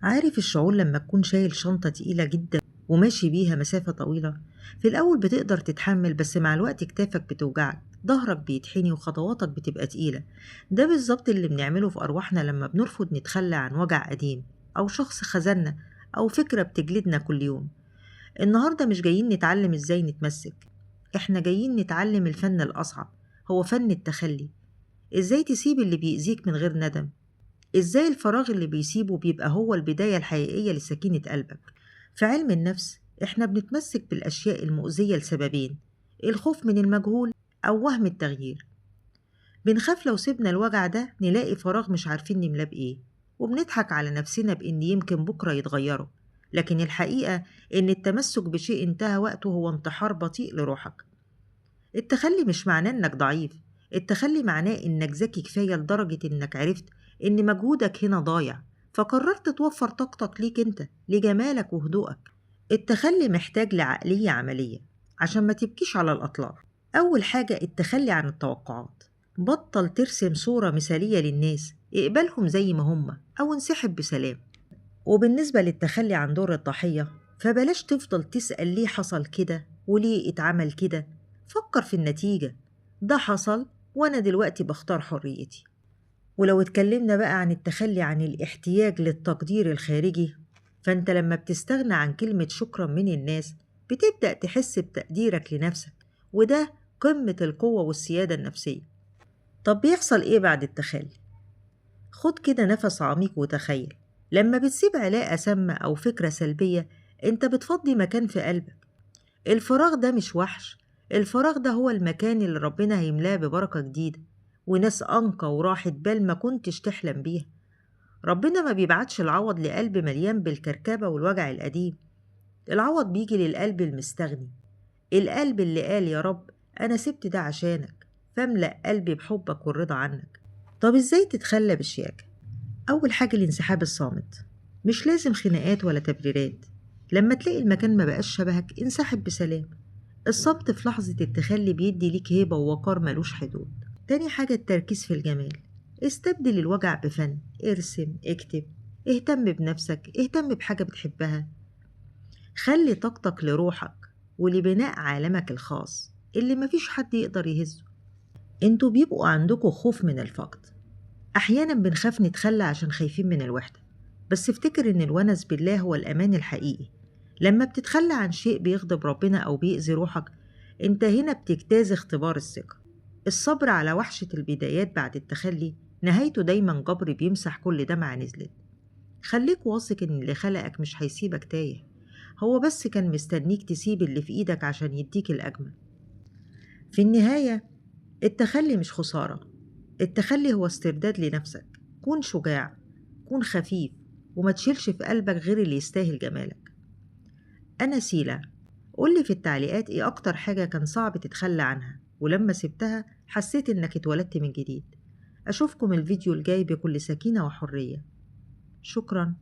عارف الشعور لما تكون شايل شنطة تقيلة جدا وماشي بيها مسافة طويلة؟ في الأول بتقدر تتحمل، بس مع الوقت كتافك بتوجعك، ظهرك بيتحني وخطواتك بتبقى تقيلة. ده بالظبط اللي بنعمله في أرواحنا لما بنرفض نتخلى عن وجع قديم أو شخص خذلنا أو فكرة بتجلدنا كل يوم. النهاردة مش جايين نتعلم إزاي نتمسك، إحنا جايين نتعلم الفن الأصعب، هو فن التخلي. إزاي تسيب اللي بيأذيك من غير ندم، إزاي الفراغ اللي بيسيبه بيبقى هو البداية الحقيقية لسكينة قلبك. في علم النفس إحنا بنتمسك بالأشياء المؤذية لسببين: الخوف من المجهول أو وهم التغيير. بنخاف لو سيبنا الوجع ده نلاقي فراغ مش عارفين نملاه بإيه، وبنضحك على نفسنا بإن يمكن بكرة يتغيروا. لكن الحقيقة إن التمسك بشيء انتهى وقته هو انتحار بطيء لروحك. التخلي مش معناه إنك ضعيف، التخلي معناه إنك ذكي كفاية لدرجة إنك عرفت إن مجهودك هنا ضايع، فقررت توفر طاقتك ليك أنت، لجمالك وهدوءك. التخلي محتاج لعقلية عملية عشان ما تبكيش على الأطلاف. أول حاجة التخلي عن التوقعات، بطل ترسم صورة مثالية للناس، اقبلهم زي ما هم أو انسحب بسلام. وبالنسبة للتخلي عن دور الضحية، فبلاش تفضل تسأل ليه حصل كده وليه اتعمل كده، فكر في النتيجة. ده حصل وأنا دلوقتي بختار حريتي. ولو اتكلمنا بقى عن التخلي عن الاحتياج للتقدير الخارجي، فأنت لما بتستغنى عن كلمة شكرا من الناس بتبدأ تحس بتقديرك لنفسك، وده قمة القوة والسيادة النفسية. طب بيحصل إيه بعد التخلي؟ خد كده نفس عميق وتخيل. لما بتسيب علاقة سامة أو فكرة سلبية، أنت بتفضي مكان في قلبك. الفراغ ده مش وحش، الفراغ ده هو المكان اللي ربنا هيملاه ببركة جديدة وناس أنقى وراحة بال ما كنتش تحلم بيها. ربنا ما بيبعتش العوض لقلب مليان بالكركبة والوجع القديم، العوض بيجي للقلب المستغني، القلب اللي قال يا رب أنا سبت ده عشانك، فاملأ قلبي بحبك والرضا عنك. طب إزاي تتخلى بالشياكة؟ أول حاجة الانسحاب الصامت، مش لازم خناقات ولا تبريرات. لما تلاقي المكان ما بقاش شبهك انسحب بسلام. الصمت في لحظة التخلي بيدي ليك هيبة ووقار ملوش حدود. تاني حاجة التركيز في الجمال، استبدل الوجع بفن، ارسم، اكتب، اهتم بنفسك، اهتم بحاجة بتحبها. خلي طاقتك لروحك ولبناء عالمك الخاص اللي مفيش حد يقدر يهزه. انتوا بيبقوا عندكوا خوف من الفقد، أحيانا بنخاف نتخلى عشان خايفين من الوحدة، بس افتكر إن الونس بالله هو الأمان الحقيقي. لما بتتخلى عن شيء بيغضب ربنا أو بيأذي روحك، انت هنا بتجتاز اختبار الثقة. الصبر على وحشة البدايات بعد التخلي نهايته دايما جبر بيمسح كل دمعة نزلت. خليك واثق إن اللي خلقك مش هيسيبك تايه، هو بس كان مستنيك تسيب اللي في إيدك عشان يديك الأجمل. في النهاية، التخلي مش خسارة، التخلي هو استرداد لنفسك. كون شجاع، كون خفيف، وما تشيلش في قلبك غير اللي يستاهل جمالك. أنا سيلا، قولي في التعليقات إيه أكتر حاجة كان صعب تتخلى عنها ولما سبتها حسيت إنك اتولدت من جديد. أشوفكم الفيديو الجاي بكل سكينة وحرية. شكراً.